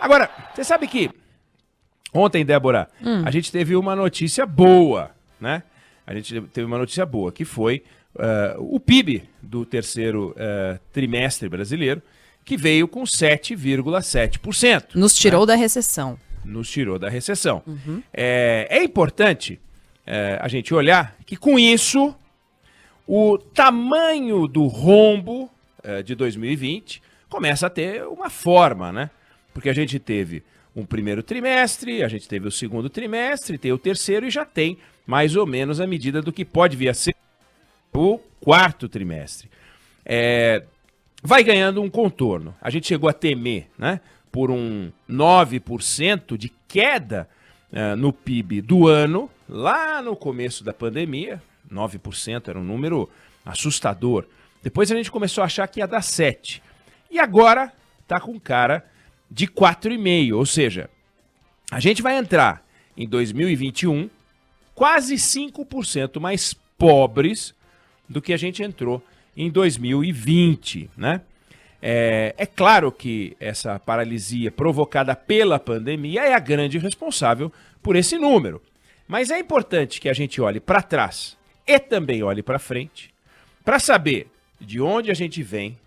Agora, você sabe que ontem, Débora, a gente teve uma notícia boa, né? A gente teve uma notícia boa, que foi o PIB do terceiro trimestre brasileiro, que veio com 7,7%. Nos tirou da recessão. Nos tirou da recessão. É importante a gente olhar que, com isso, o tamanho do rombo de 2020 começa a ter uma forma, né? Porque a gente teve um primeiro trimestre, a gente teve o segundo trimestre, tem o terceiro e já tem mais ou menos a medida do que pode vir a ser o quarto trimestre. Vai ganhando um contorno. A gente chegou a temer, né, por um 9% de queda no PIB do ano, lá no começo da pandemia. 9% era um número assustador. Depois a gente começou a achar que ia dar 7%. E agora está com cara de 4,5%. Ou seja, a gente vai entrar em 2021 quase 5% mais pobres do que a gente entrou em 2020, né? É claro que essa paralisia provocada pela pandemia é a grande responsável por esse número. Mas é importante que a gente olhe para trás e também olhe para frente para saber de onde a gente vem,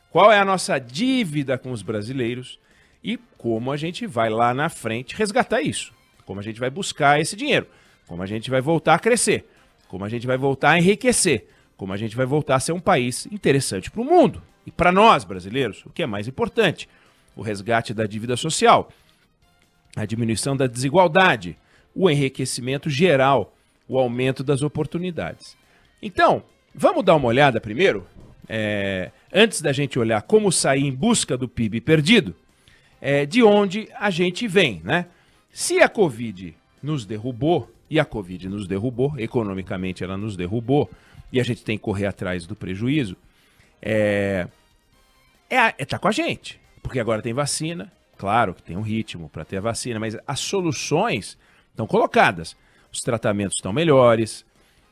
qual é a nossa dívida com os brasileiros e como a gente vai lá na frente resgatar isso, como a gente vai buscar esse dinheiro, como a gente vai voltar a crescer, como a gente vai voltar a enriquecer, como a gente vai voltar a ser um país interessante para o mundo. E para nós, brasileiros, o que é mais importante? O resgate da dívida social, a diminuição da desigualdade, o enriquecimento geral, o aumento das oportunidades. Então, vamos dar uma olhada primeiro, antes da gente olhar como sair em busca do PIB perdido, de onde a gente vem, né? Se a Covid nos derrubou, e a Covid nos derrubou, economicamente ela nos derrubou, e a gente tem que correr atrás do prejuízo, tá com a gente, porque agora tem vacina, claro que tem um ritmo para ter a vacina, mas as soluções estão colocadas, os tratamentos estão melhores,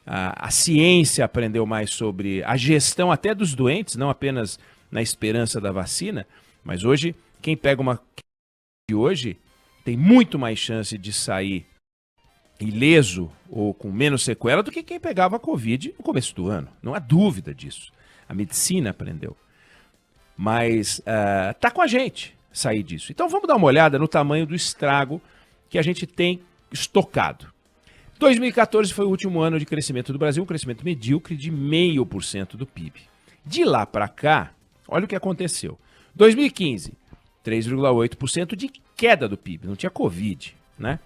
a ciência aprendeu mais sobre a gestão até dos doentes, não apenas na esperança da vacina, mas hoje, quem pega uma de hoje tem muito mais chance de sair ileso ou com menos sequela do que quem pegava a Covid no começo do ano. Não há dúvida disso. A medicina aprendeu. Mas tá com a gente sair disso. Então vamos dar uma olhada no tamanho do estrago que a gente tem estocado. 2014 foi o último ano de crescimento do Brasil, um crescimento medíocre de 0,5% do PIB. De lá para cá, olha o que aconteceu. 2015, 3,8% de queda do PIB. Não tinha Covid, né?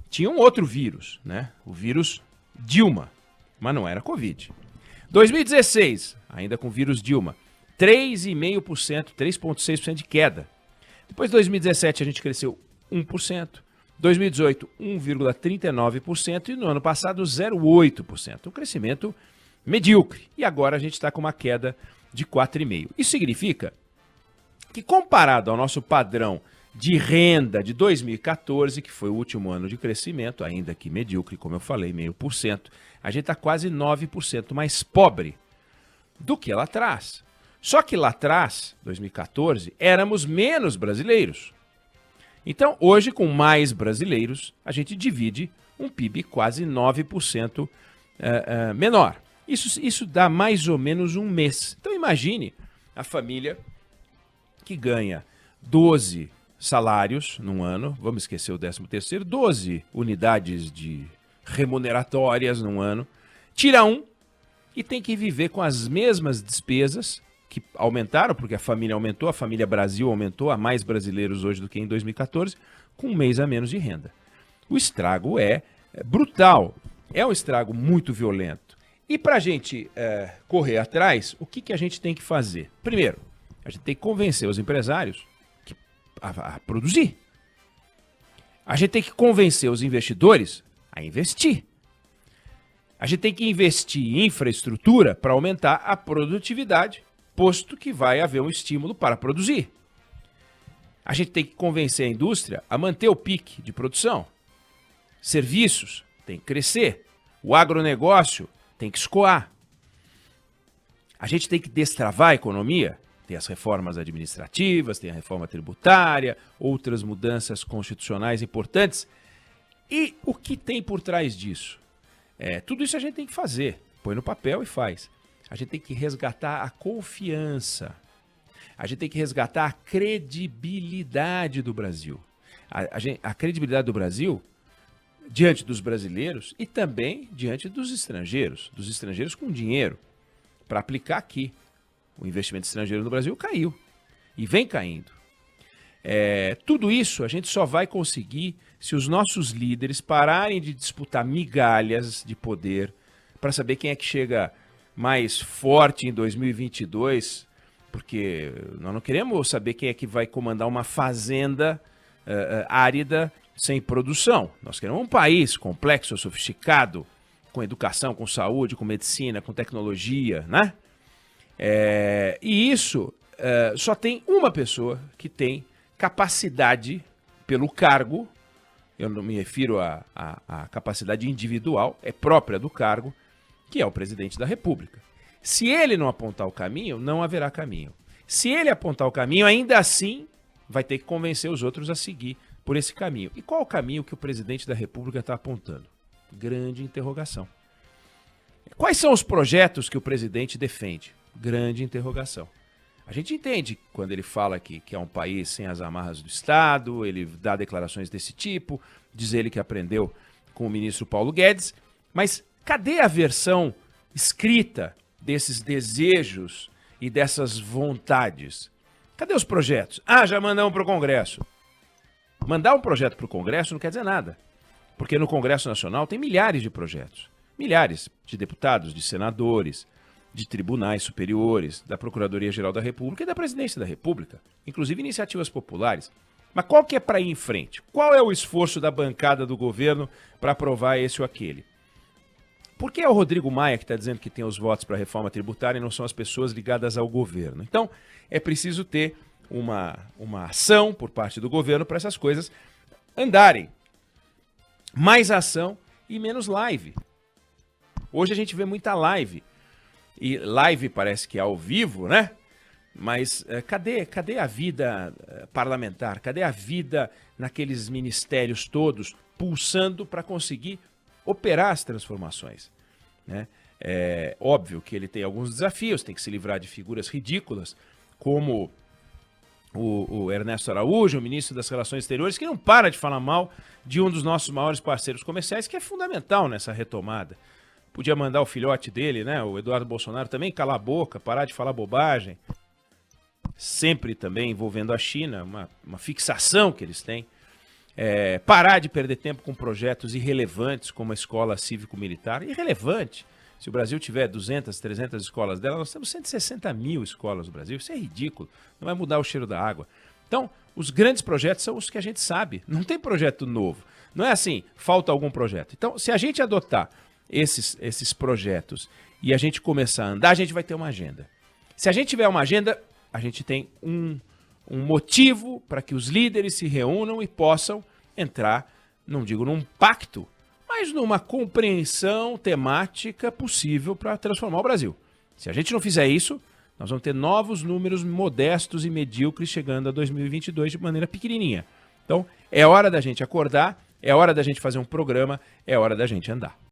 Tinha um outro vírus, né? O vírus Dilma, mas não era Covid. 2016, ainda com o vírus Dilma, 3,5%, 3,6% de queda. Depois de 2017 a gente cresceu 1%, 2018 1,39% e no ano passado 0,8%. Um crescimento medíocre. E agora a gente está com uma queda de 4,5%. Isso significa que, comparado ao nosso padrão de renda de 2014, que foi o último ano de crescimento, ainda que medíocre, como eu falei, 0,5%, a gente está quase 9% mais pobre do que lá atrás. Só que lá atrás, 2014, éramos menos brasileiros. Então, hoje, com mais brasileiros, a gente divide um PIB quase 9% menor. Isso dá mais ou menos um mês. Então, imagine a família que ganha 12 salários num ano, vamos esquecer o 13º, 12 unidades de remuneratórias num ano, tira um e tem que viver com as mesmas despesas que aumentaram, porque a família aumentou, a família Brasil aumentou, há mais brasileiros hoje do que em 2014, com um mês a menos de renda. O estrago é brutal, é um estrago muito violento. E para a gente correr atrás, o que a gente tem que fazer? Primeiro, a gente tem que convencer os empresários a produzir. A gente tem que convencer os investidores a investir. A gente tem que investir em infraestrutura para aumentar a produtividade, posto que vai haver um estímulo para produzir. A gente tem que convencer a indústria a manter o pique de produção. Serviços tem que crescer. O agronegócio tem que escoar. A gente tem que destravar a economia Tem as reformas administrativas, tem a reforma tributária, outras mudanças constitucionais importantes. E o que tem por trás disso? Tudo isso a gente tem que fazer. Põe no papel e faz. A gente tem que resgatar a confiança. A gente tem que resgatar a credibilidade do Brasil. A credibilidade do Brasil diante dos brasileiros e também diante dos estrangeiros com dinheiro para aplicar aqui. O investimento estrangeiro no Brasil caiu e vem caindo. Tudo isso a gente só vai conseguir se os nossos líderes pararem de disputar migalhas de poder para saber quem é que chega mais forte em 2022, porque nós não queremos saber quem é que vai comandar uma fazenda árida sem produção. Nós queremos um país complexo, sofisticado, com educação, com saúde, com medicina, com tecnologia, né? E isso só tem uma pessoa que tem capacidade pelo cargo, eu não me refiro à capacidade individual, é própria do cargo, que é o presidente da República. Se ele não apontar o caminho, não haverá caminho. Se ele apontar o caminho, ainda assim vai ter que convencer os outros a seguir por esse caminho. E qual é o caminho que o presidente da República está apontando? Grande interrogação. Quais são os projetos que o presidente defende? Grande interrogação. A gente entende quando ele fala que é um país sem as amarras do Estado, ele dá declarações desse tipo, diz ele que aprendeu com o ministro Paulo Guedes, mas cadê a versão escrita desses desejos e dessas vontades? Cadê os projetos? Já mandamos para o Congresso. Mandar um projeto para o Congresso não quer dizer nada, porque no Congresso Nacional tem milhares de projetos, milhares de deputados, de senadores, de tribunais superiores, da Procuradoria-Geral da República e da Presidência da República, inclusive iniciativas populares. Mas qual que é para ir em frente? Qual é o esforço da bancada do governo para aprovar esse ou aquele? Por que é o Rodrigo Maia que está dizendo que tem os votos para a reforma tributária e não são as pessoas ligadas ao governo? Então, é preciso ter uma ação por parte do governo para essas coisas andarem. Mais ação e menos live. Hoje a gente vê muita live. E live parece que é ao vivo, né? Mas cadê a vida parlamentar? Cadê a vida naqueles ministérios todos pulsando para conseguir operar as transformações, né? É óbvio que ele tem alguns desafios, tem que se livrar de figuras ridículas, como o Ernesto Araújo, o ministro das Relações Exteriores, que não para de falar mal de um dos nossos maiores parceiros comerciais, que é fundamental nessa retomada. Podia mandar o filhote dele, né, o Eduardo Bolsonaro, também calar a boca, parar de falar bobagem. Sempre também envolvendo a China, uma fixação que eles têm. Parar de perder tempo com projetos irrelevantes como a escola cívico-militar. Irrelevante. Se o Brasil tiver 200, 300 escolas dela, nós temos 160 mil escolas no Brasil. Isso é ridículo. Não vai mudar o cheiro da água. Então, os grandes projetos são os que a gente sabe. Não tem projeto novo. Não é assim, falta algum projeto. Então, se a gente adotar esses projetos e a gente começar a andar, a gente vai ter uma agenda. Se a gente tiver uma agenda, a gente tem um motivo para que os líderes se reúnam e possam entrar, não digo num pacto, mas numa compreensão temática possível para transformar o Brasil. Se a gente não fizer isso, nós vamos ter novos números modestos e medíocres chegando a 2022 de maneira pequenininha. Então, é hora da gente acordar, é hora da gente fazer um programa, é hora da gente andar.